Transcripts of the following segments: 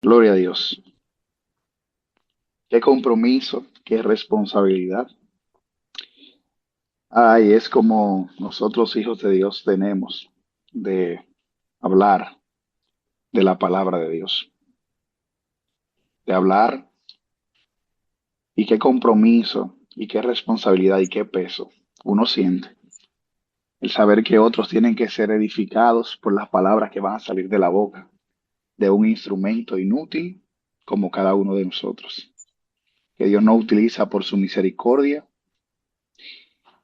Gloria a Dios. Qué compromiso, qué responsabilidad. Ay, es como nosotros hijos de Dios tenemos de hablar de la palabra de Dios, de hablar y qué compromiso y qué responsabilidad y qué peso uno siente. El saber que otros tienen que ser edificados por las palabras que van a salir de la boca de un instrumento inútil como cada uno de nosotros, que Dios no utiliza por su misericordia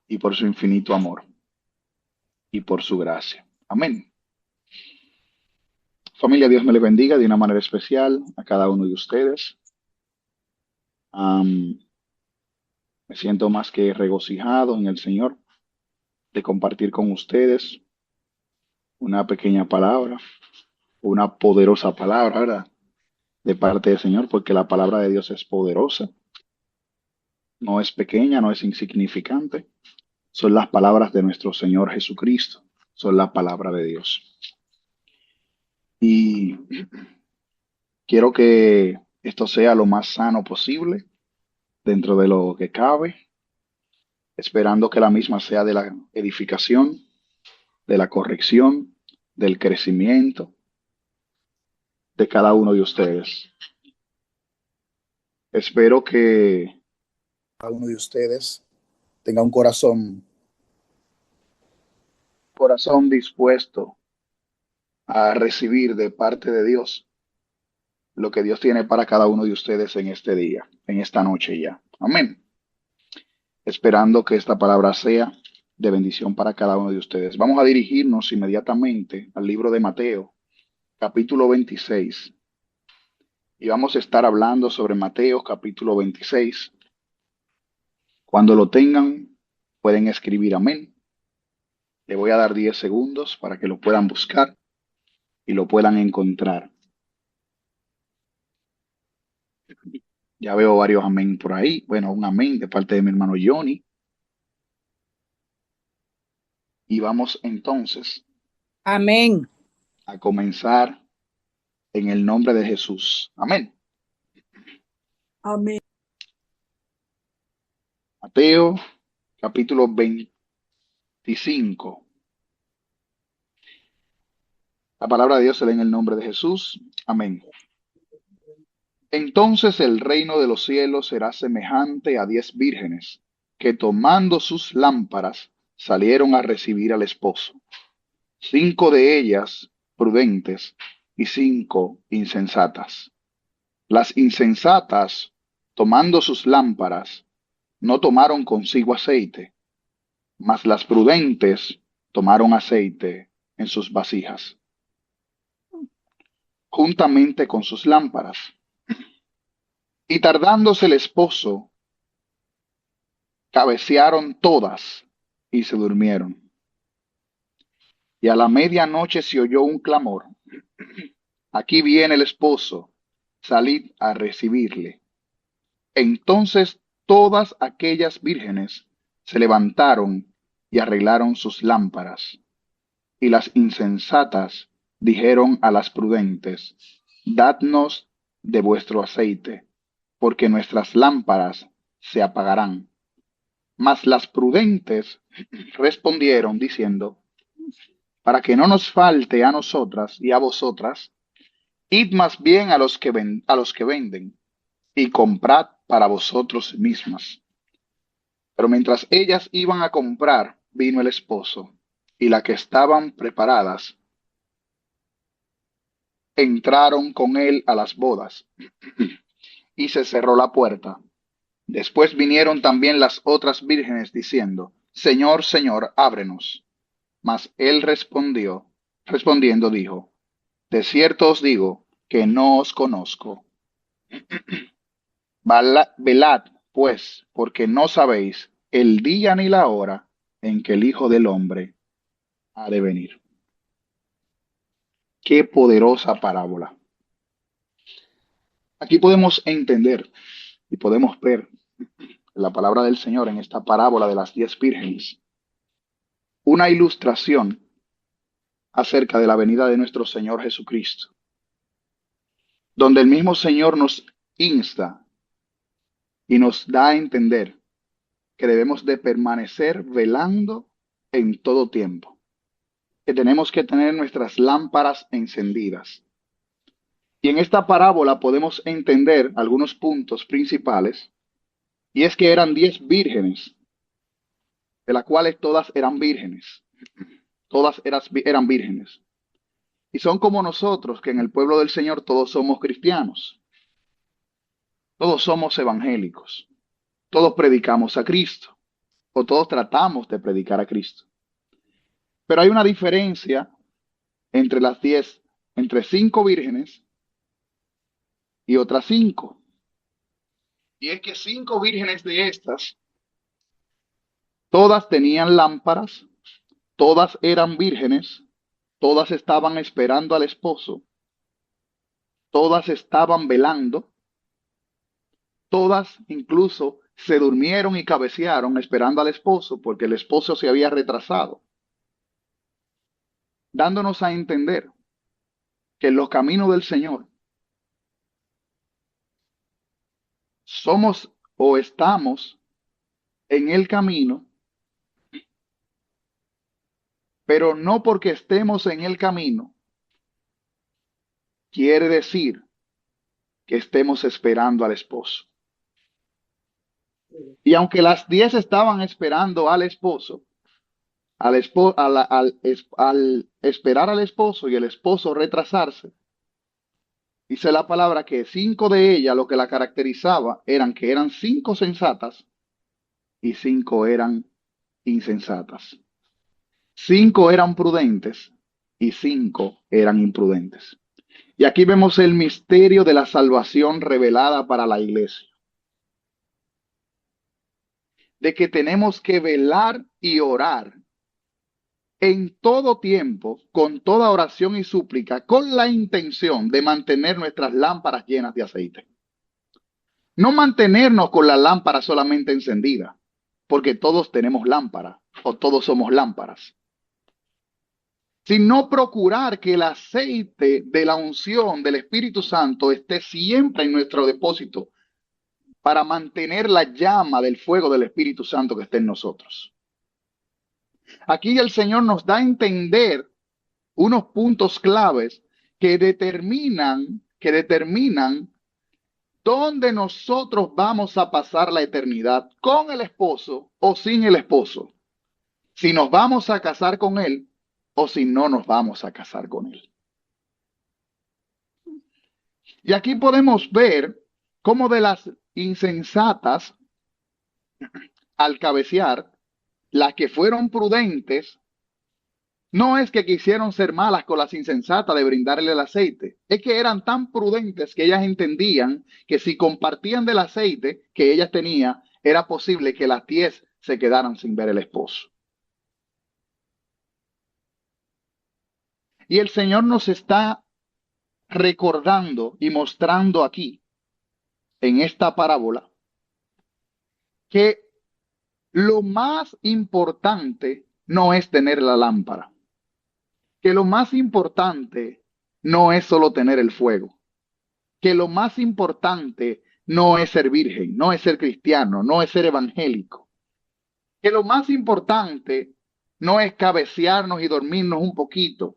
y por su infinito amor y por su gracia. Amén. Familia, Dios me le bendiga de una manera especial a cada uno de ustedes. Am, Me siento más que regocijado en el Señor de compartir con ustedes una pequeña palabra, una poderosa palabra, ¿verdad? De parte del Señor, porque la palabra de Dios es poderosa, no es pequeña, no es insignificante. Son las palabras de nuestro Señor Jesucristo, son la palabra de Dios. Y quiero que esto sea lo más sano posible dentro de lo que cabe, esperando que la misma sea de la edificación, de la corrección, del crecimiento de cada uno de ustedes. Espero que cada uno de ustedes tenga un corazón dispuesto a recibir de parte de Dios lo que Dios tiene para cada uno de ustedes en este día, en esta noche ya. Amén. Esperando que esta palabra sea de bendición para cada uno de ustedes. Vamos a dirigirnos inmediatamente al libro de Mateo, capítulo 26. Y vamos a estar hablando sobre Mateo capítulo 26. Cuando lo tengan, pueden escribir amén. Le voy a dar 10 segundos para que lo puedan buscar y lo puedan encontrar. Ya veo varios amén por ahí. Bueno, un amén de parte de mi hermano Johnny. Y vamos entonces Amén. a comenzar en el nombre de Jesús. Amén. Amén. Mateo capítulo 25. La palabra de Dios se lee en el nombre de Jesús. Amén. Entonces el reino de los cielos será semejante a 10 vírgenes que tomando sus lámparas salieron a recibir al esposo. 5 de ellas prudentes y 5 insensatas. Las insensatas, tomando sus lámparas, no tomaron consigo aceite, mas las prudentes tomaron aceite en sus vasijas, juntamente con sus lámparas. Y tardándose el esposo, cabecearon todas y se durmieron. Y a la medianoche se oyó un clamor: aquí viene el esposo, salid a recibirle. Entonces todas aquellas vírgenes se levantaron y arreglaron sus lámparas. Y las insensatas dijeron a las prudentes: dadnos de vuestro aceite, porque nuestras lámparas se apagarán. Mas las prudentes respondieron diciendo: para que no nos falte a nosotras y a vosotras, id más bien a los a los que venden y comprad para vosotros mismas. Pero mientras ellas iban a comprar, vino el esposo, y las que estaban preparadas entraron con él a las bodas, y se cerró la puerta. Después vinieron también las otras vírgenes diciendo: Señor, Señor, ábrenos. Mas él respondiendo dijo: de cierto os digo que no os conozco. Velad, pues, porque no sabéis el día ni la hora en que el Hijo del Hombre ha de venir. Qué poderosa parábola. Aquí podemos entender y podemos ver la palabra del Señor en esta parábola de las 10 vírgenes, una ilustración acerca de la venida de nuestro Señor Jesucristo. donde el mismo Señor nos insta y nos da a entender que debemos de permanecer velando en todo tiempo, que tenemos que tener nuestras lámparas encendidas. Y en esta parábola podemos entender algunos puntos principales, y es que eran 10 vírgenes, de las cuales todas eran vírgenes, eran vírgenes. Y son como nosotros, que en el pueblo del Señor todos somos cristianos, todos somos evangélicos, todos predicamos a Cristo, o todos tratamos de predicar a Cristo. Pero hay una diferencia entre las 10, entre 5 vírgenes y otras 5. Y es que 5 vírgenes de estas, todas tenían lámparas, todas eran vírgenes, todas estaban esperando al esposo, todas estaban velando, todas incluso se durmieron y cabecearon esperando al esposo porque el esposo se había retrasado, dándonos a entender que en los caminos del Señor somos o estamos en el camino, pero no porque estemos en el camino quiere decir que estemos esperando al esposo. Y aunque las 10 estaban esperando al esposo, al esperar al esposo y el esposo retrasarse, dice la palabra que 5 de ellas lo que la caracterizaba eran que eran 5 sensatas y 5 eran insensatas. 5 eran prudentes y 5 eran imprudentes. Y aquí vemos el misterio de la salvación revelada para la iglesia, de que tenemos que velar y orar en todo tiempo, con toda oración y súplica, con la intención de mantener nuestras lámparas llenas de aceite. No mantenernos con la lámpara solamente encendida, porque todos tenemos lámpara o todos somos lámparas, sino procurar que el aceite de la unción del Espíritu Santo esté siempre en nuestro depósito para mantener la llama del fuego del Espíritu Santo que esté en nosotros. Aquí el Señor nos da a entender unos puntos claves que determinan dónde nosotros vamos a pasar la eternidad, con el esposo o sin el esposo, si nos vamos a casar con él o si no nos vamos a casar con él. Y aquí podemos ver cómo de las insensatas, al cabecear, las que fueron prudentes, no es que quisieron ser malas con las insensatas de brindarle el aceite, es que eran tan prudentes que ellas entendían que si compartían del aceite que ellas tenían, era posible que las 10 se quedaran sin ver el esposo. Y el Señor nos está recordando y mostrando aquí, en esta parábola, que lo más importante no es tener la lámpara, que lo más importante no es solo tener el fuego, que lo más importante no es ser virgen, no es ser cristiano, no es ser evangélico, que lo más importante no es cabecearnos y dormirnos un poquito,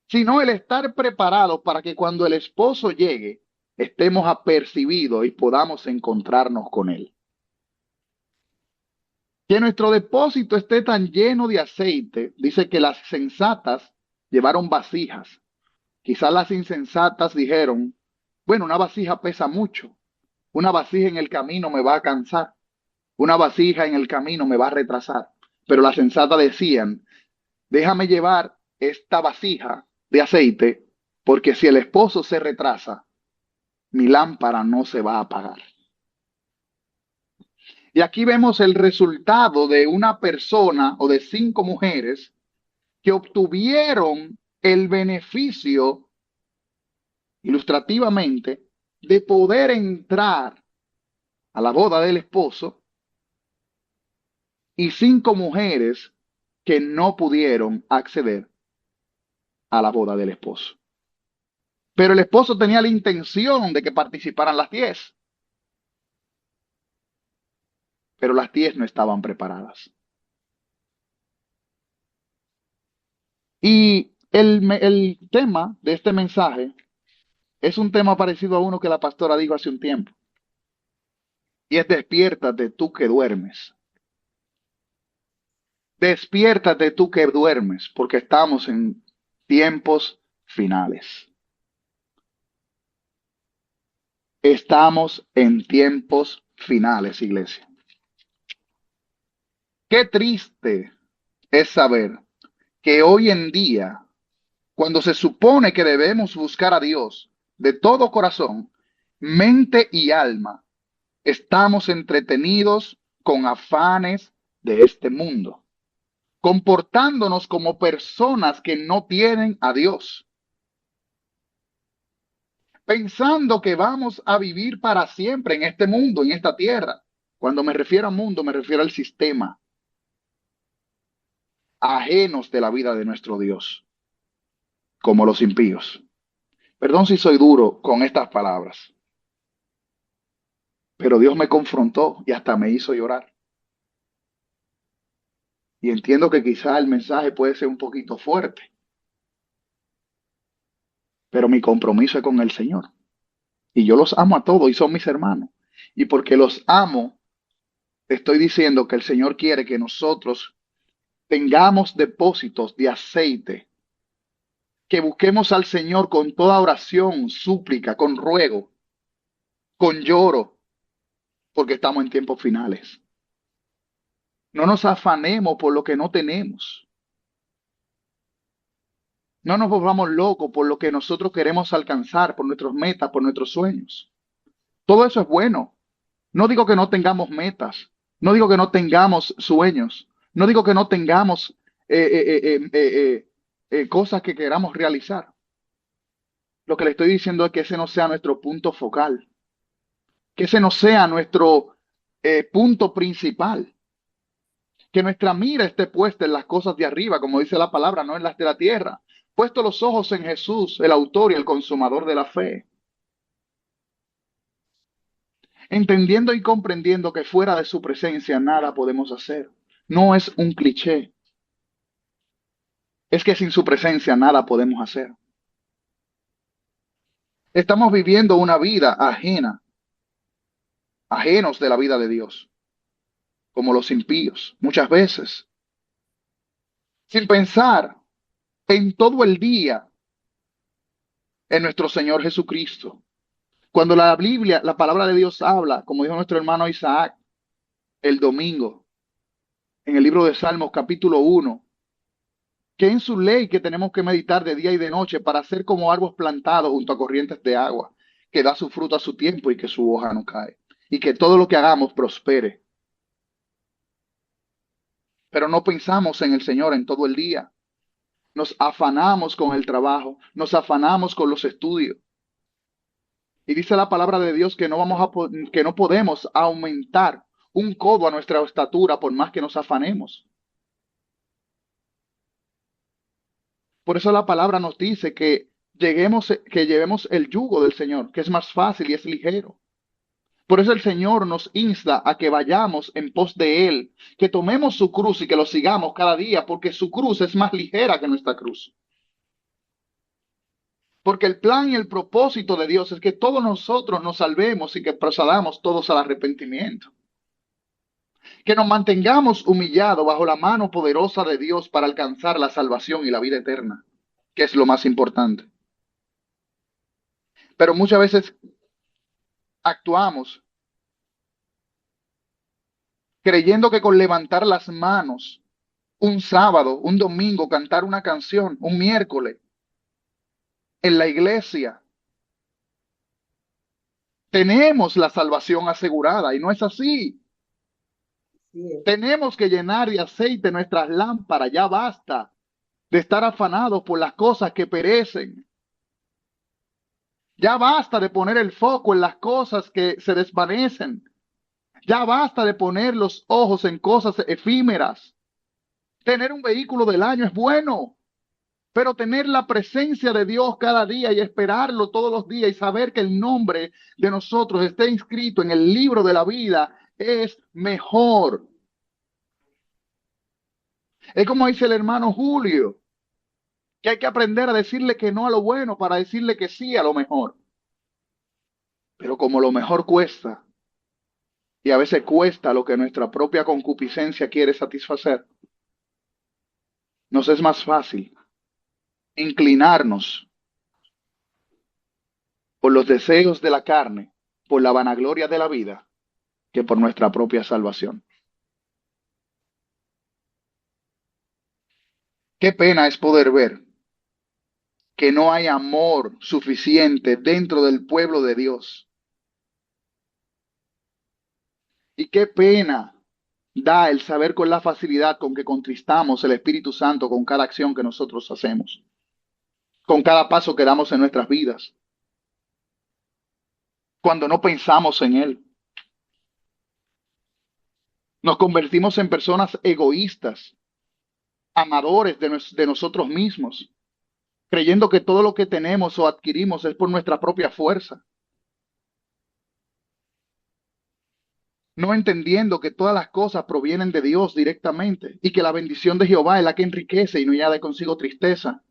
sino el estar preparados para que cuando el esposo llegue, estemos apercibidos y podamos encontrarnos con él. Que nuestro depósito esté tan lleno de aceite, dice que las sensatas llevaron vasijas. Quizás las insensatas dijeron, bueno, una vasija pesa mucho, una vasija en el camino me va a cansar, una vasija en el camino me va a retrasar. Pero las sensatas decían, déjame llevar esta vasija de aceite, porque si el esposo se retrasa, mi lámpara no se va a apagar. Y aquí vemos el resultado de una persona o de 5 mujeres que obtuvieron el beneficio, ilustrativamente, de poder entrar a la boda del esposo, y 5 mujeres que no pudieron acceder a la boda del esposo. Pero el esposo tenía la intención de que participaran las 10, pero las 10 no estaban preparadas. Y el tema de este mensaje es un tema parecido a uno que la pastora dijo hace un tiempo. Y es despiértate tú que duermes. Despiértate tú que duermes, porque estamos en tiempos finales. Estamos en tiempos finales, iglesia. Qué triste es saber que hoy en día, cuando se supone que debemos buscar a Dios de todo corazón, mente y alma, estamos entretenidos con afanes de este mundo, comportándonos como personas que no tienen a Dios, pensando que vamos a vivir para siempre en este mundo, en esta tierra. Cuando me refiero a mundo, me refiero al sistema, ajenos de la vida de nuestro Dios, como los impíos. Perdón si soy duro con estas palabras, pero Dios me confrontó y hasta me hizo llorar. Y entiendo que quizá el mensaje puede ser un poquito fuerte, pero mi compromiso es con el Señor. Y yo los amo a todos y son mis hermanos. Y porque los amo, estoy diciendo que el Señor quiere que nosotros tengamos depósitos de aceite, que busquemos al Señor con toda oración, súplica, con ruego, con lloro, porque estamos en tiempos finales. No nos afanemos por lo que no tenemos. No nos volvamos locos por lo que nosotros queremos alcanzar, por nuestras metas, por nuestros sueños. Todo eso es bueno. No digo que no tengamos metas. No digo que no tengamos sueños. No digo que no tengamos cosas que queramos realizar. Lo que le estoy diciendo es que ese no sea nuestro punto focal. Que ese no sea nuestro punto principal. Que nuestra mira esté puesta en las cosas de arriba, como dice la palabra, no en las de la tierra. Puesto los ojos en Jesús, el autor y el consumador de la fe. Entendiendo y comprendiendo que fuera de su presencia nada podemos hacer. No es un cliché. Es que sin su presencia nada podemos hacer. Estamos viviendo una vida ajena, ajenos de la vida de Dios, como los impíos, muchas veces, sin pensar en todo el día en nuestro Señor Jesucristo. Cuando la Biblia, la palabra de Dios habla, como dijo nuestro hermano Isaac el domingo, en el libro de Salmos capítulo 1, que en su ley que tenemos que meditar de día y de noche para ser como árboles plantados junto a corrientes de agua, que da su fruto a su tiempo y que su hoja no cae, y que todo lo que hagamos prospere. Pero no pensamos en el Señor en todo el día. Nos afanamos con el trabajo, nos afanamos con los estudios. Y dice la palabra de Dios que no que no podemos aumentar un codo a nuestra estatura por más que nos afanemos. Por eso la palabra nos dice que llevemos el yugo del Señor, que es más fácil y es ligero. Por eso el Señor nos insta a que vayamos en pos de Él, que tomemos su cruz y que lo sigamos cada día, porque su cruz es más ligera que nuestra cruz. Porque el plan y el propósito de Dios es que todos nosotros nos salvemos y que procedamos todos al arrepentimiento. Que nos mantengamos humillados bajo la mano poderosa de Dios para alcanzar la salvación y la vida eterna, que es lo más importante. Pero muchas veces actuamos creyendo que con levantar las manos un sábado, un domingo, cantar una canción, un miércoles en la iglesia, tenemos la salvación asegurada y no es así. Sí, Tenemos que llenar de aceite nuestras lámparas, ya basta de estar afanados por las cosas que perecen. Ya basta de poner el foco en las cosas que se desvanecen. Ya basta de poner los ojos en cosas efímeras. Tener un vehículo del año es bueno, Pero tener la presencia de Dios cada día y esperarlo todos los días y saber que el nombre de nosotros esté inscrito en el libro de la vida es mejor. Es como dice el hermano Julio, que hay que aprender a decirle que no a lo bueno para decirle que sí a lo mejor. Pero como lo mejor cuesta, y a veces cuesta lo que nuestra propia concupiscencia quiere satisfacer, nos es más fácil inclinarnos por los deseos de la carne, por la vanagloria de la vida, que por nuestra propia salvación. Qué pena es poder ver que no hay amor suficiente dentro del pueblo de Dios. Y qué pena da el saber con la facilidad con que contristamos el Espíritu Santo con cada acción que nosotros hacemos, con cada paso que damos en nuestras vidas, cuando no pensamos en Él. Nos convertimos en personas egoístas, amadores de nosotros mismos, creyendo que todo lo que tenemos o adquirimos es por nuestra propia fuerza, no entendiendo que todas las cosas provienen de Dios directamente y que la bendición de Jehová es la que enriquece y no añade consigo tristeza,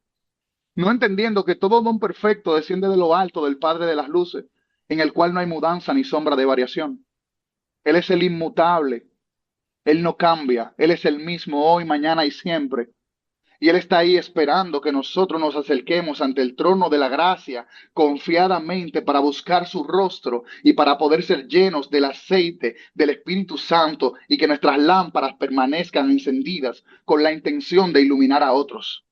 no entendiendo que todo don perfecto desciende de lo alto del Padre de las luces, en el cual no hay mudanza ni sombra de variación. Él es el inmutable, Él no cambia, Él es el mismo hoy, mañana y siempre. Y Él está ahí esperando que nosotros nos acerquemos ante el trono de la gracia confiadamente para buscar su rostro y para poder ser llenos del aceite del Espíritu Santo y que nuestras lámparas permanezcan encendidas con la intención de iluminar a otros.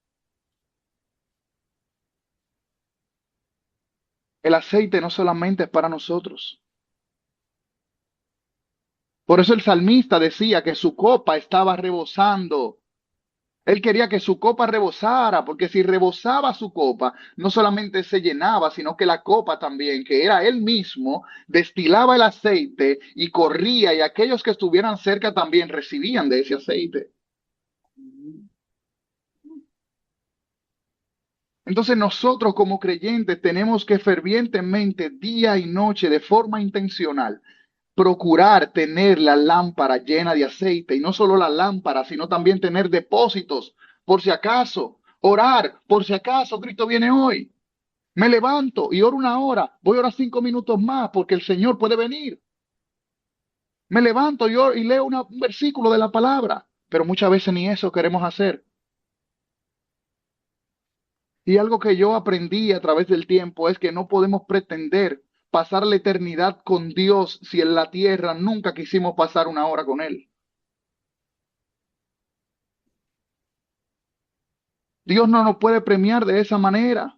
El aceite no solamente es para nosotros. Por eso el salmista decía que su copa estaba rebosando. Él quería que su copa rebosara, porque si rebosaba su copa, no solamente se llenaba, sino que la copa también, que era él mismo, destilaba el aceite y corría, y aquellos que estuvieran cerca también recibían de ese aceite. Entonces nosotros como creyentes tenemos que fervientemente, día y noche, de forma intencional, procurar tener la lámpara llena de aceite y no solo la lámpara, sino también tener depósitos por si acaso, orar por si acaso Cristo viene hoy. Me levanto y oro una hora, voy a orar 5 minutos más porque el Señor puede venir. Me levanto y, oro, y leo un versículo de la palabra, pero muchas veces ni eso queremos hacer. Y algo que yo aprendí a través del tiempo es que no podemos pretender pasar la eternidad con Dios si en la tierra nunca quisimos pasar una hora con Él. Dios no nos puede premiar de esa manera.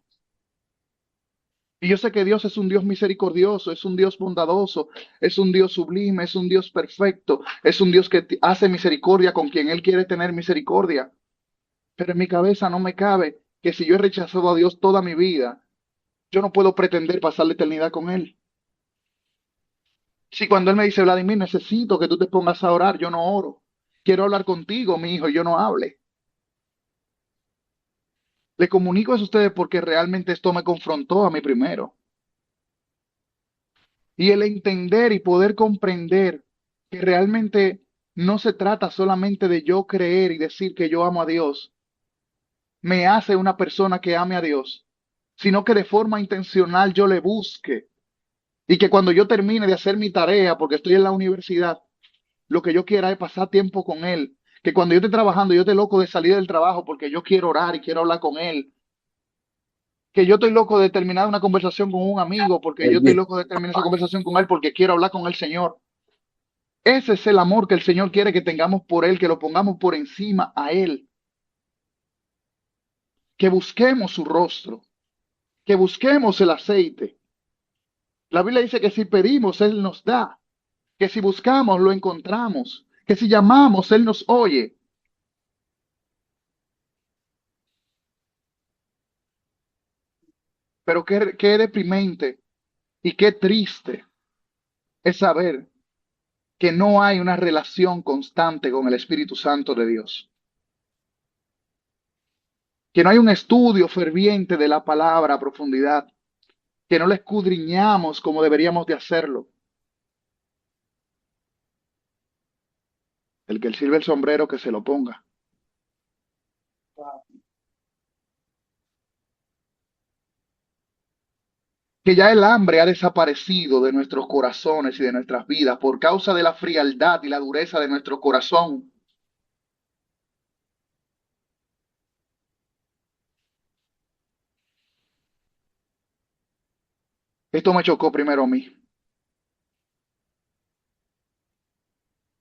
Y yo sé que Dios es un Dios misericordioso, es un Dios bondadoso, es un Dios sublime, es un Dios perfecto, es un Dios que hace misericordia con quien Él quiere tener misericordia. Pero en mi cabeza no me cabe que si yo he rechazado a Dios toda mi vida, yo no puedo pretender pasar la eternidad con Él. Si cuando Él me dice, Vladimir, necesito que tú te pongas a orar, yo no oro. Quiero hablar contigo, mi hijo, y yo no hable. Le comunico eso a ustedes porque realmente esto me confrontó a mí primero. Y el entender y poder comprender que realmente no se trata solamente de yo creer y decir que yo amo a Dios, me hace una persona que ame a Dios, sino que de forma intencional yo le busque y que cuando yo termine de hacer mi tarea, porque estoy en la universidad, lo que yo quiera es pasar tiempo con Él. Que cuando yo esté trabajando, yo esté loco de salir del trabajo porque yo quiero orar y quiero hablar con Él. Que yo estoy loco de terminar una conversación con un amigo porque yo estoy Oye, loco de terminar esa conversación con Él porque quiero hablar con el Señor. Ese es el amor que el Señor quiere que tengamos por Él, que lo pongamos por encima a Él, que busquemos su rostro, que busquemos el aceite. La Biblia dice que si pedimos, Él nos da, que si buscamos, lo encontramos, que si llamamos, Él nos oye. Pero qué deprimente y qué triste es saber que no hay una relación constante con el Espíritu Santo de Dios. que no hay un estudio ferviente de la palabra a profundidad, que no la escudriñamos como deberíamos de hacerlo. El que sirve el sombrero, que se lo ponga. Wow. Que ya el hambre ha desaparecido de nuestros corazones y de nuestras vidas por causa de la frialdad y la dureza de nuestro corazón. Esto me chocó primero a mí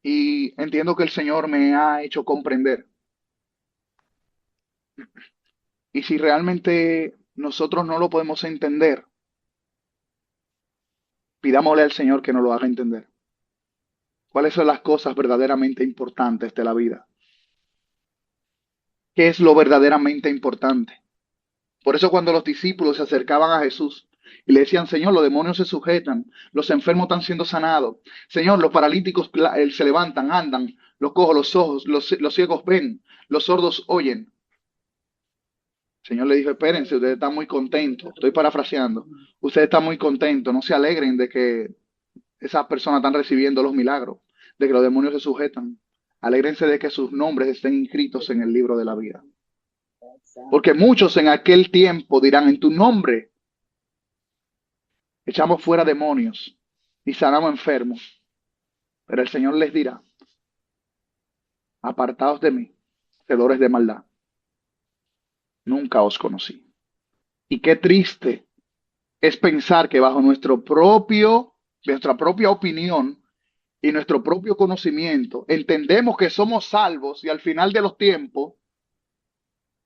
y entiendo que el Señor me ha hecho comprender. Y si realmente nosotros no lo podemos entender, pidámosle al Señor que nos lo haga entender. ¿Cuáles son las cosas verdaderamente importantes de la vida? ¿Qué es lo verdaderamente importante? Por eso cuando los discípulos se acercaban a Jesús y le decían, Señor, los demonios se sujetan, los enfermos están siendo sanados, Señor, los paralíticos se levantan, andan, los cojos, los ojos, los ciegos ven, los sordos oyen. El Señor le dijo, espérense, ustedes están muy contentos, estoy parafraseando, ustedes están muy contentos, no se alegren de que esas personas están recibiendo los milagros, de que los demonios se sujetan. Alégrense de que sus nombres estén inscritos en el libro de la vida. Porque muchos en aquel tiempo dirán, en tu nombre echamos fuera demonios y sanamos enfermos. Pero el Señor les dirá, apartaos de mí, hacedores de maldad, nunca os conocí. Y qué triste es pensar que bajo nuestra propia opinión y nuestro propio conocimiento, entendemos que somos salvos y al final de los tiempos,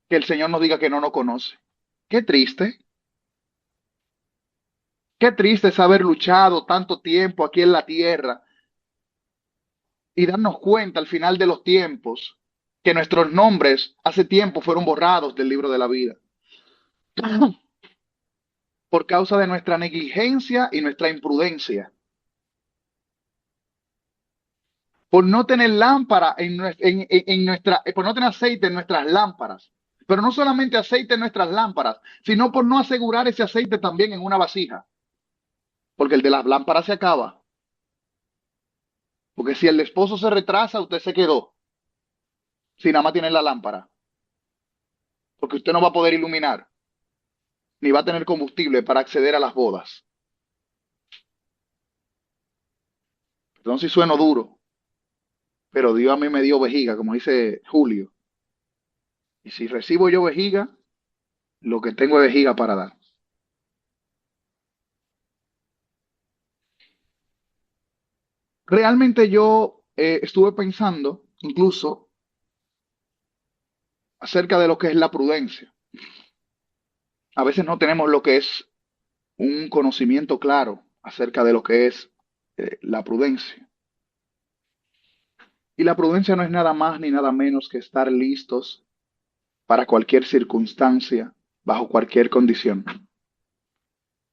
que el Señor nos diga que no nos conoce. Qué triste. Qué triste es haber luchado tanto tiempo aquí en la tierra y darnos cuenta al final de los tiempos que nuestros nombres hace tiempo fueron borrados del libro de la vida por causa de nuestra negligencia y nuestra imprudencia, por no tener lámpara por no tener aceite en nuestras lámparas, pero no solamente aceite en nuestras lámparas, sino por no asegurar ese aceite también en una vasija, porque el de las lámparas se acaba, porque si el esposo se retrasa, usted se quedó, si nada más tiene la lámpara, porque usted no va a poder iluminar, ni va a tener combustible para acceder a las bodas. Perdón si sueno duro, pero Dios a mí me dio vejiga, como dice Julio. Y si recibo yo vejiga, lo que tengo es vejiga para dar. Realmente yo estuve pensando incluso acerca de lo que es la prudencia. A veces no tenemos lo que es un conocimiento claro acerca de lo que es la prudencia. Y la prudencia no es nada más ni nada menos que estar listos para cualquier circunstancia, bajo cualquier condición.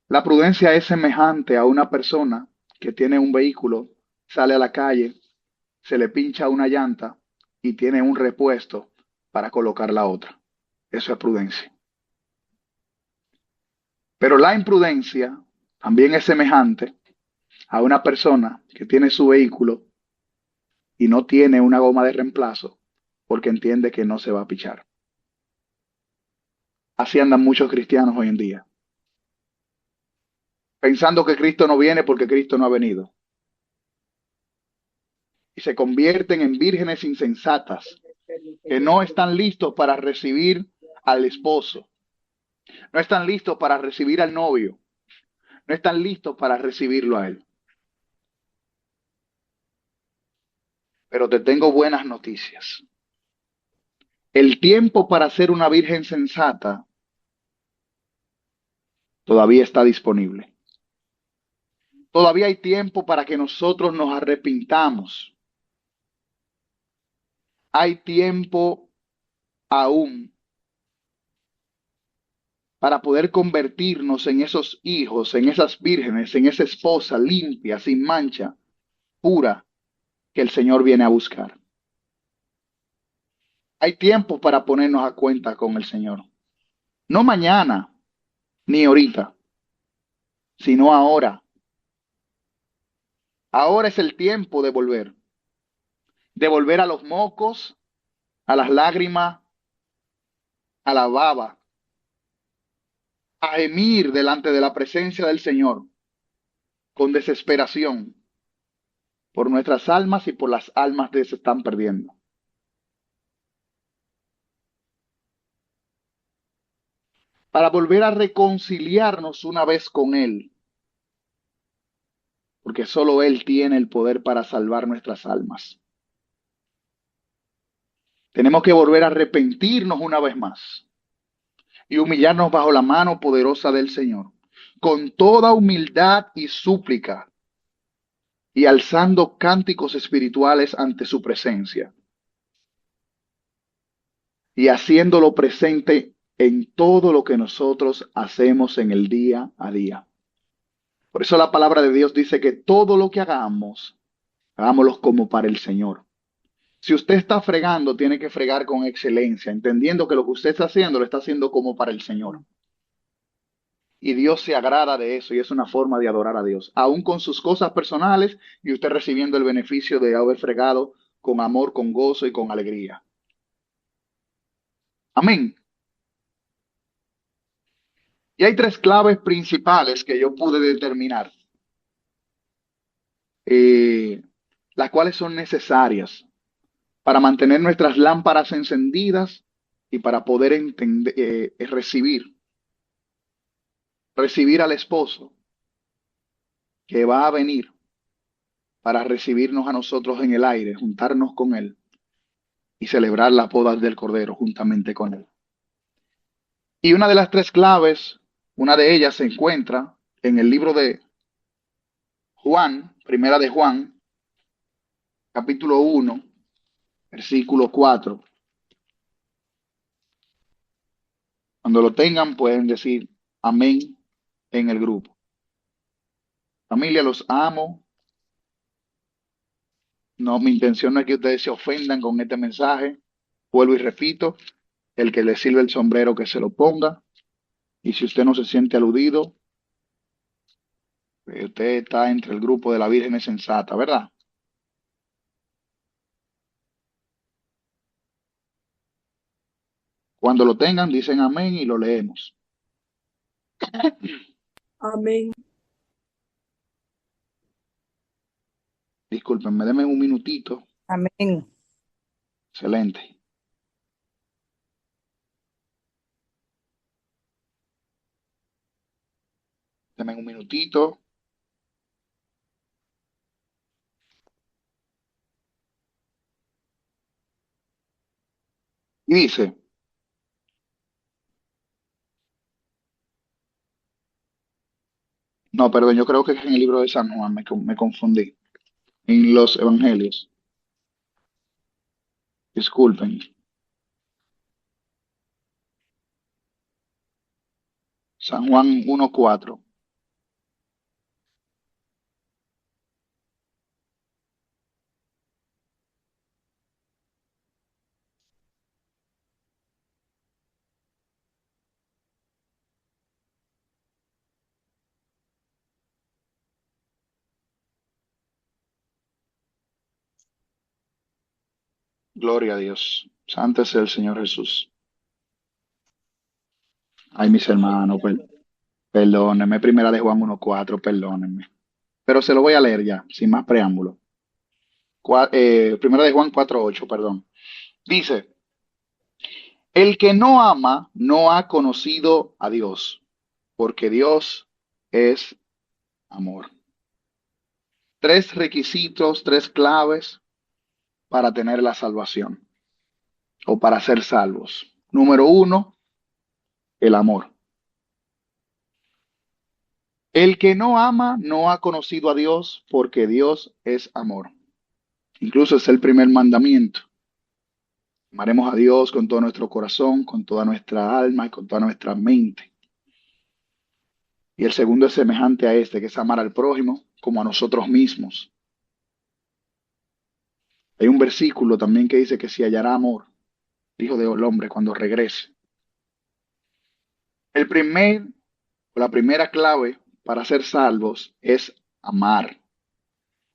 La prudencia es semejante a una persona que tiene un vehículo, sale a la calle, se le pincha una llanta y tiene un repuesto para colocar la otra. Eso es prudencia. Pero la imprudencia también es semejante a una persona que tiene su vehículo y no tiene una goma de reemplazo porque entiende que no se va a pichar. Así andan muchos cristianos hoy en día, pensando que Cristo no viene porque Cristo no ha venido. Y se convierten en vírgenes insensatas que no están listos para recibir al esposo, no están listos para recibir al novio, no están listos para recibirlo a él. Pero te tengo buenas noticias. El tiempo para ser una virgen sensata todavía está disponible. Todavía hay tiempo para que nosotros nos arrepintamos. Hay tiempo aún para poder convertirnos en esos hijos, en esas vírgenes, en esa esposa limpia, sin mancha, pura, que el Señor viene a buscar. Hay tiempo para ponernos a cuenta con el Señor. No mañana, ni ahorita, sino ahora. Ahora es el tiempo de volver a los mocos, a las lágrimas, a la baba, a gemir delante de la presencia del Señor con desesperación por nuestras almas y por las almas que se están perdiendo. Para volver a reconciliarnos una vez con Él, porque solo Él tiene el poder para salvar nuestras almas. Tenemos que volver a arrepentirnos una vez más y humillarnos bajo la mano poderosa del Señor, con toda humildad y súplica, y alzando cánticos espirituales ante su presencia, y haciéndolo presente en todo lo que nosotros hacemos en el día a día. Por eso la palabra de Dios dice que todo lo que hagamos, hagámoslo como para el Señor. Si usted está fregando, tiene que fregar con excelencia, entendiendo que lo que usted está haciendo lo está haciendo como para el Señor. Y Dios se agrada de eso y es una forma de adorar a Dios, aún con sus cosas personales y usted recibiendo el beneficio de haber fregado con amor, con gozo y con alegría. Amén. Y hay tres claves principales que yo pude determinar, eh, las cuales son necesarias para mantener nuestras lámparas encendidas y para poder entender, recibir al esposo que va a venir para recibirnos a nosotros en el aire, juntarnos con él y celebrar las bodas del Cordero juntamente con él. Y una de las tres claves, una de ellas se encuentra en el libro de Juan, primera de Juan, capítulo 1, versículo 4. Cuando lo tengan pueden decir amén en el grupo. Familia, los amo. No, mi intención no es que ustedes se ofendan con este mensaje. Vuelvo y repito, el que le sirve el sombrero que se lo ponga. Y si usted no se siente aludido, usted está entre el grupo de la Virgen sensata, ¿verdad? Cuando lo tengan, dicen amén y lo leemos. Amén. Discúlpenme, denme un minutito. Amén. Excelente. Denme un minutito. Y dice, no, perdón, yo creo que es en el libro de San Juan, me confundí. En los evangelios. Disculpen. San Juan 1:4. Gloria a Dios. Santo es el Señor Jesús. Ay, mis hermanos, perdónenme. Primera de Juan 1:4, perdónenme. Pero se lo voy a leer ya, sin más preámbulo. Primera de Juan 4:8, perdón. Dice, el que no ama no ha conocido a Dios, porque Dios es amor. Tres requisitos, tres claves para tener la salvación o para ser salvos. Número uno, el amor. El que no ama no ha conocido a Dios porque Dios es amor. Incluso es el primer mandamiento. Amaremos a Dios con todo nuestro corazón, con toda nuestra alma y con toda nuestra mente. Y el segundo es semejante a este, que es amar al prójimo como a nosotros mismos. Hay un versículo también que dice que si hallará amor, Hijo del hombre, cuando regrese. El primer, la primera clave para ser salvos es amar.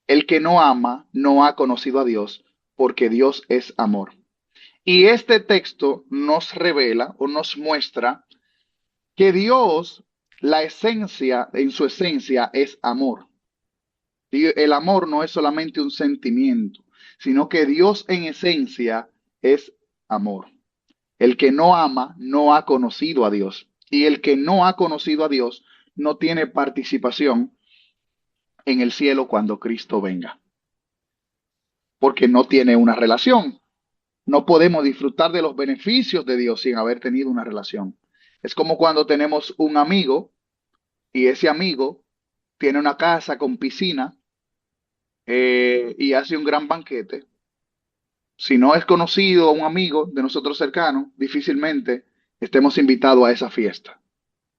El que no ama no ha conocido a Dios, porque Dios es amor. Y este texto nos revela o nos muestra que Dios, la esencia, en su esencia, es amor. Y el amor no es solamente un sentimiento, sino que Dios en esencia es amor. El que no ama no ha conocido a Dios. Y el que no ha conocido a Dios no tiene participación en el cielo cuando Cristo venga, porque no tiene una relación. No podemos disfrutar de los beneficios de Dios sin haber tenido una relación. Es como cuando tenemos un amigo y ese amigo tiene una casa con piscina y hace un gran banquete. Si no es conocido un amigo de nosotros cercano, difícilmente estemos invitados a esa fiesta,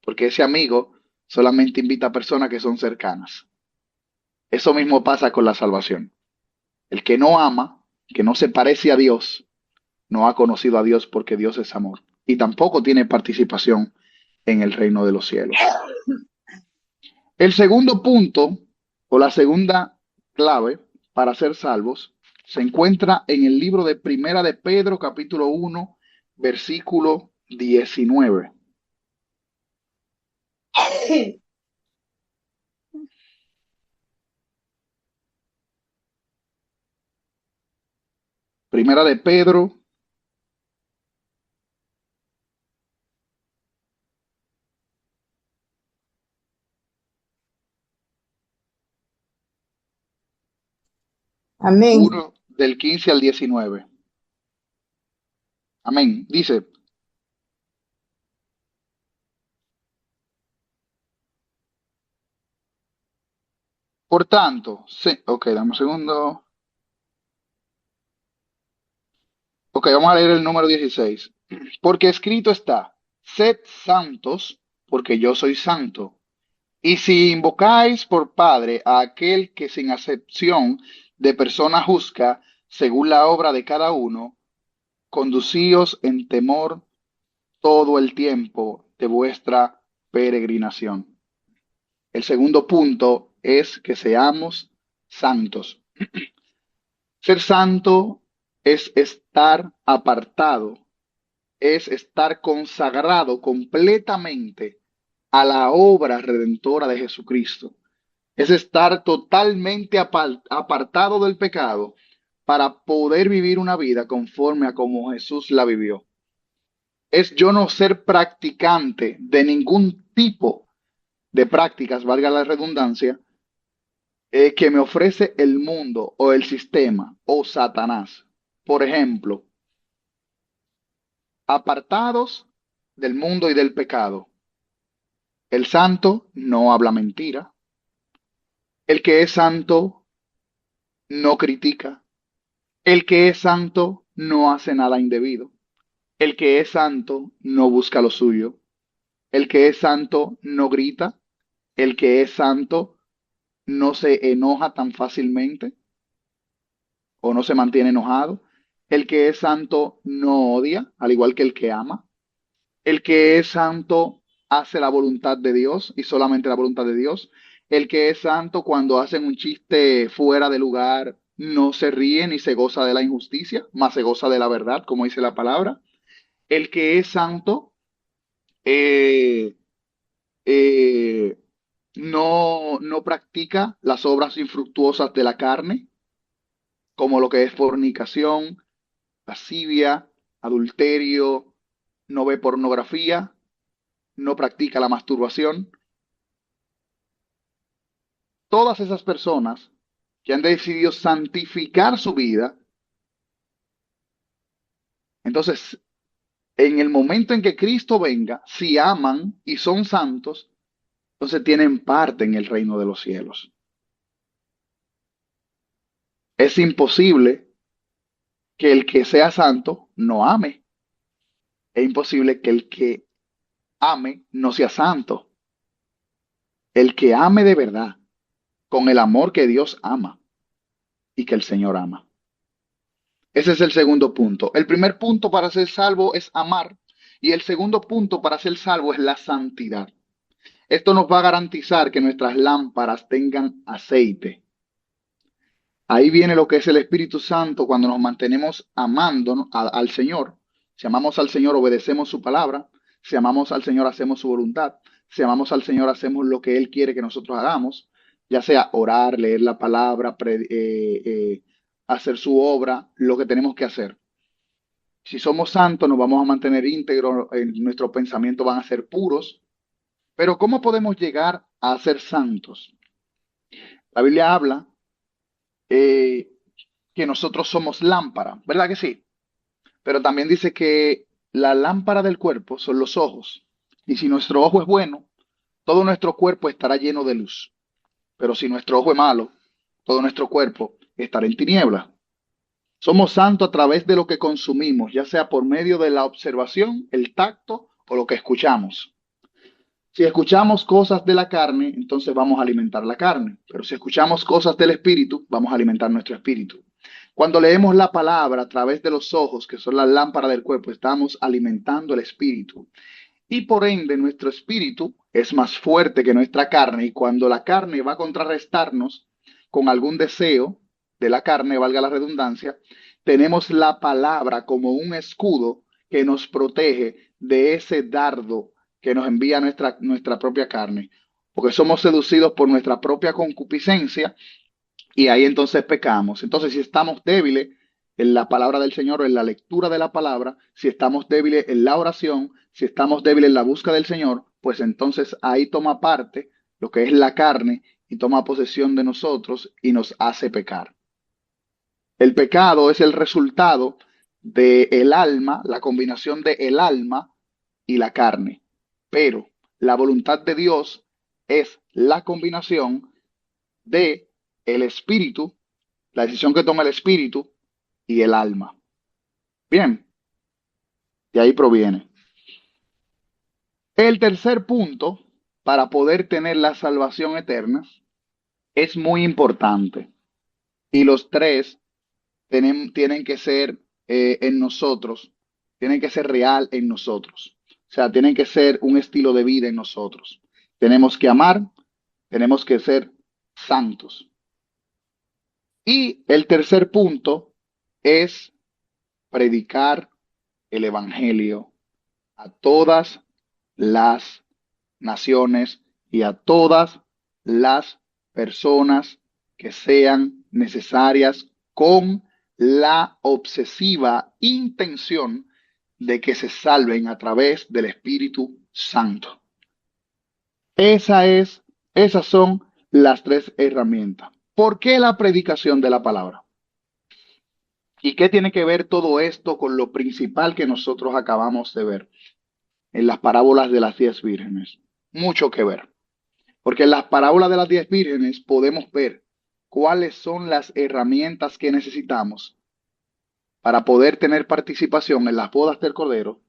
porque ese amigo solamente invita a personas que son cercanas. Eso mismo pasa con la salvación. El que no ama, que no se parece a Dios, no ha conocido a Dios porque Dios es amor y tampoco tiene participación en el reino de los cielos. El segundo punto o la segunda clave para ser salvos se encuentra en el libro de Primera de Pedro, capítulo 1, versículo 19. Primera de Pedro. Amén. 1 del 15 al 19. Amén. Dice, por tanto, ok, dame un segundo. Ok, vamos a leer el número 16. Porque escrito está, sed santos, porque yo soy santo. Y si invocáis por Padre a aquel que sin acepción de persona juzga, según la obra de cada uno, conducíos en temor todo el tiempo de vuestra peregrinación. El segundo punto es que seamos santos. Ser santo es estar apartado, es estar consagrado completamente a la obra redentora de Jesucristo. Es estar totalmente apartado del pecado para poder vivir una vida conforme a como Jesús la vivió. Es yo no ser practicante de ningún tipo de prácticas, valga la redundancia, que me ofrece el mundo o el sistema o Satanás. Por ejemplo, apartados del mundo y del pecado. El santo no habla mentira. El que es santo no critica. El que es santo no hace nada indebido. El que es santo no busca lo suyo. El que es santo no grita. El que es santo no se enoja tan fácilmente o no se mantiene enojado. El que es santo no odia, al igual que el que ama. El que es santo hace la voluntad de Dios y solamente la voluntad de Dios. El que es santo cuando hacen un chiste fuera de lugar no se ríe ni se goza de la injusticia, más se goza de la verdad, como dice la palabra. El que es santo eh, eh, no practica las obras infructuosas de la carne, como lo que es fornicación, lascivia, adulterio, no ve pornografía, no practica la masturbación. Todas esas personas que han decidido santificar su vida, entonces, en el momento en que Cristo venga, si aman y son santos, entonces tienen parte en el reino de los cielos. Es imposible que el que sea santo no ame. Es imposible que el que ame no sea santo. El que ame de verdad, con el amor que Dios ama y que el Señor ama. Ese es el segundo punto. El primer punto para ser salvo es amar y el segundo punto para ser salvo es la santidad. Esto nos va a garantizar que nuestras lámparas tengan aceite. Ahí viene lo que es el Espíritu Santo cuando nos mantenemos amando, ¿no?, al Señor. Si amamos al Señor, obedecemos su palabra. Si amamos al Señor, hacemos su voluntad. Si amamos al Señor, hacemos lo que Él quiere que nosotros hagamos, ya sea orar, leer la palabra, hacer su obra, lo que tenemos que hacer. Si somos santos, nos vamos a mantener íntegros, nuestros pensamientos van a ser puros. Pero ¿cómo podemos llegar a ser santos? La Biblia habla eh, que nosotros somos lámpara, ¿verdad que sí? Pero también dice que la lámpara del cuerpo son los ojos. Y si nuestro ojo es bueno, todo nuestro cuerpo estará lleno de luz. Pero si nuestro ojo es malo, todo nuestro cuerpo estará en tinieblas. Somos santos a través de lo que consumimos, ya sea por medio de la observación, el tacto o lo que escuchamos. Si escuchamos cosas de la carne, entonces vamos a alimentar la carne. Pero si escuchamos cosas del espíritu, vamos a alimentar nuestro espíritu. Cuando leemos la palabra a través de los ojos, que son la lámpara del cuerpo, estamos alimentando el espíritu. Y por ende, nuestro espíritu es más fuerte que nuestra carne. Y cuando la carne va a contrarrestarnos con algún deseo de la carne, valga la redundancia, tenemos la palabra como un escudo que nos protege de ese dardo que nos envía nuestra propia carne. Porque somos seducidos por nuestra propia concupiscencia y ahí entonces pecamos. Entonces, si estamos débiles en la palabra del Señor o en la lectura de la palabra, si estamos débiles en la oración, si estamos débiles en la búsqueda del Señor, pues entonces ahí toma parte lo que es la carne y toma posesión de nosotros y nos hace pecar. El pecado es el resultado de el alma, la combinación de el alma y la carne. Pero la voluntad de Dios es la combinación de el espíritu, la decisión que toma el espíritu y el alma. Bien, de ahí proviene. El tercer punto para poder tener la salvación eterna es muy importante. Y los tres tienen que ser en nosotros, tienen que ser real en nosotros. O sea, tienen que ser un estilo de vida en nosotros. Tenemos que amar, tenemos que ser santos. Y el tercer punto es predicar el Evangelio a todas las naciones y a todas las personas que sean necesarias con la obsesiva intención de que se salven a través del Espíritu Santo. Esa es, esas son las tres herramientas. ¿Por qué la predicación de la palabra? ¿Y qué tiene que ver todo esto con lo principal que nosotros acabamos de ver en las parábolas de las 10 vírgenes? Mucho que ver, porque en las parábolas de las 10 vírgenes podemos ver cuáles son las herramientas que necesitamos para poder tener participación en las bodas del Cordero,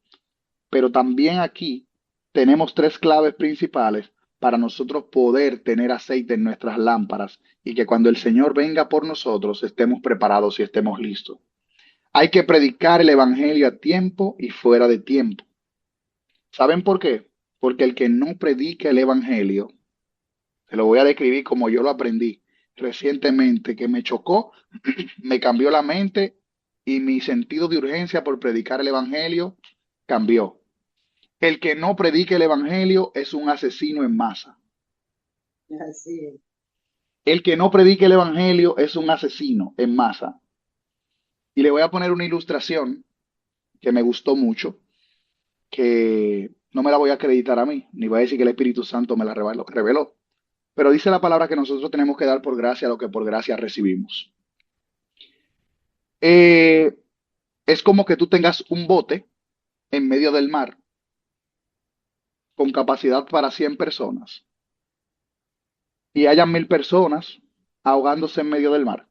pero también aquí tenemos tres claves principales para nosotros poder tener aceite en nuestras lámparas y que cuando el Señor venga por nosotros estemos preparados y estemos listos. Hay que predicar el Evangelio a tiempo y fuera de tiempo. ¿Saben por qué? Porque el que no predica el Evangelio, se lo voy a describir como yo lo aprendí recientemente, que me chocó, me cambió la mente y mi sentido de urgencia por predicar el Evangelio cambió. El que no predica el Evangelio es un asesino en masa. Así es. El que no predica el Evangelio es un asesino en masa. Y le voy a poner una ilustración que me gustó mucho, que no me la voy a acreditar a mí, ni voy a decir que el Espíritu Santo me la reveló. Pero dice la palabra que nosotros tenemos que dar por gracia lo que por gracia recibimos. Eh, es como que tú tengas un bote en medio del mar con capacidad para 100 personas y hayan 1000 personas ahogándose en medio del mar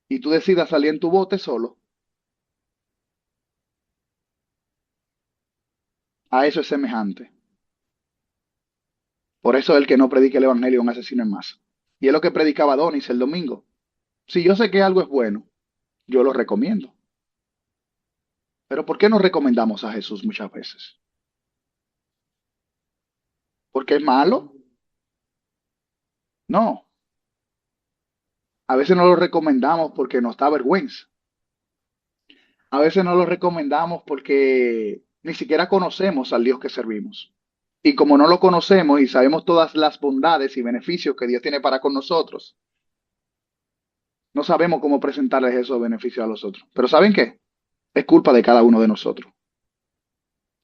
y tú decidas salir en tu bote solo. A eso es semejante. Por eso el que no predica el evangelio es un asesino en masa. Y es lo que predicaba Donis el domingo. Si yo sé que algo es bueno, yo lo recomiendo. Pero ¿por qué no recomendamos a Jesús muchas veces? ¿Porque es malo? No. A veces no lo recomendamos porque nos da vergüenza. A veces no lo recomendamos porque ni siquiera conocemos al Dios que servimos. Y como no lo conocemos y sabemos todas las bondades y beneficios que Dios tiene para con nosotros, no sabemos cómo presentarles esos beneficios a los otros. Pero ¿saben qué? Es culpa de cada uno de nosotros.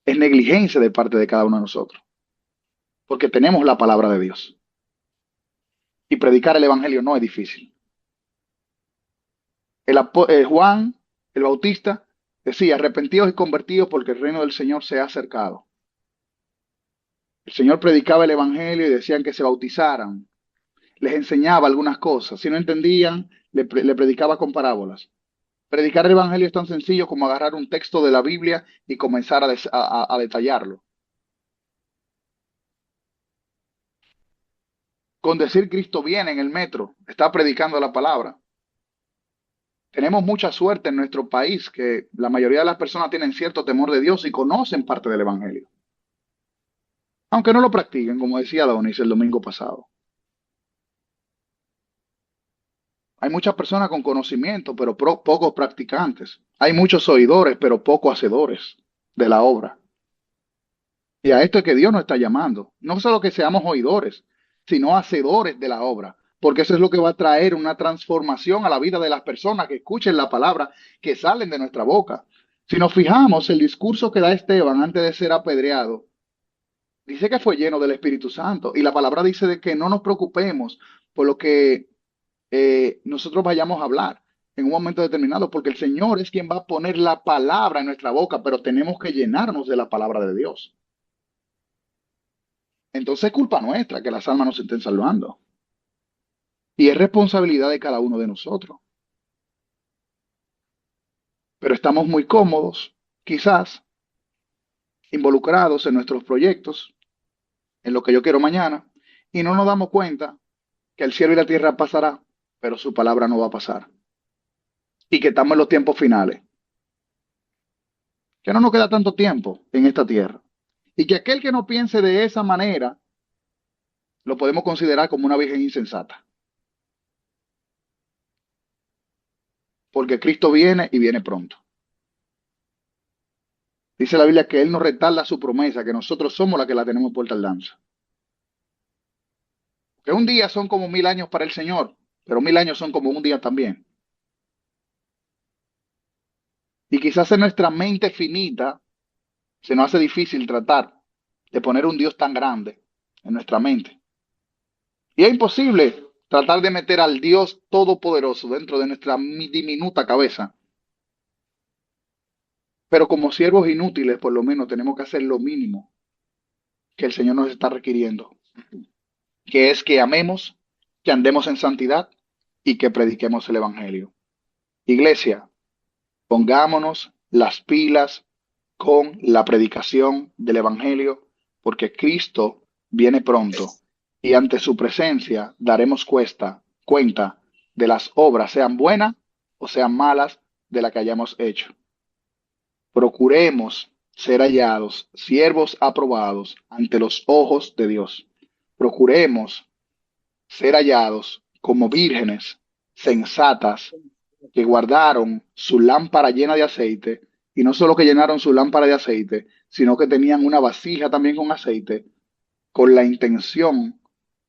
Es negligencia de parte de cada uno de nosotros. Porque tenemos la palabra de Dios. Y predicar el Evangelio no es difícil. Juan, el Bautista, decía, arrepentidos y convertidos porque el reino del Señor se ha acercado. El Señor predicaba el Evangelio y decían que se bautizaran. Les enseñaba algunas cosas. Si no entendían, le predicaba con parábolas. Predicar el Evangelio es tan sencillo como agarrar un texto de la Biblia y comenzar a detallarlo. Con decir Cristo viene en el metro, está predicando la palabra. Tenemos mucha suerte en nuestro país que la mayoría de las personas tienen cierto temor de Dios y conocen parte del Evangelio. Aunque no lo practiquen, como decía Donis el domingo pasado. Hay muchas personas con conocimiento, pero pocos practicantes. Hay muchos oidores, pero pocos hacedores de la obra. Y a esto es que Dios nos está llamando. No solo que seamos oidores, sino hacedores de la obra. Porque eso es lo que va a traer una transformación a la vida de las personas que escuchen la palabra que salen de nuestra boca. Si nos fijamos, el discurso que da Esteban antes de ser apedreado, dice que fue lleno del Espíritu Santo. Y la palabra dice de que no nos preocupemos por lo que nosotros vayamos a hablar en un momento determinado, porque el Señor es quien va a poner la palabra en nuestra boca, pero tenemos que llenarnos de la palabra de Dios. Entonces es culpa nuestra que las almas no se estén salvando. Y es responsabilidad de cada uno de nosotros. Pero estamos muy cómodos, quizás, involucrados en nuestros proyectos, en lo que yo quiero mañana, y no nos damos cuenta que el cielo y la tierra pasará, pero su palabra no va a pasar. Y que estamos en los tiempos finales, que no nos queda tanto tiempo en esta tierra. Y que aquel que no piense de esa manera, lo podemos considerar como una virgen insensata. Porque Cristo viene y viene pronto. Dice la Biblia que Él nos retarda su promesa, que nosotros somos la que la tenemos por tardanza. Que un día son como 1000 años para el Señor, pero 1000 años son como un día también. Y quizás en nuestra mente finita se nos hace difícil tratar de poner un Dios tan grande en nuestra mente. Y es imposible tratar de meter al Dios todopoderoso dentro de nuestra diminuta cabeza. Pero como siervos inútiles, por lo menos tenemos que hacer lo mínimo que el Señor nos está requiriendo, que es que amemos, que andemos en santidad y que prediquemos el Evangelio. Iglesia, pongámonos las pilas con la predicación del Evangelio, porque Cristo viene pronto y ante su presencia daremos cuenta de las obras, sean buenas o sean malas, de las que hayamos hecho. Procuremos ser hallados, siervos aprobados ante los ojos de Dios. Procuremos ser hallados como vírgenes sensatas que guardaron su lámpara llena de aceite, y no solo que llenaron su lámpara de aceite, sino que tenían una vasija también con aceite, con la intención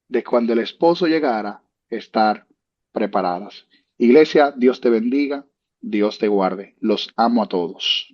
de cuando el esposo llegara, estar preparadas. Iglesia, Dios te bendiga, Dios te guarde. Los amo a todos.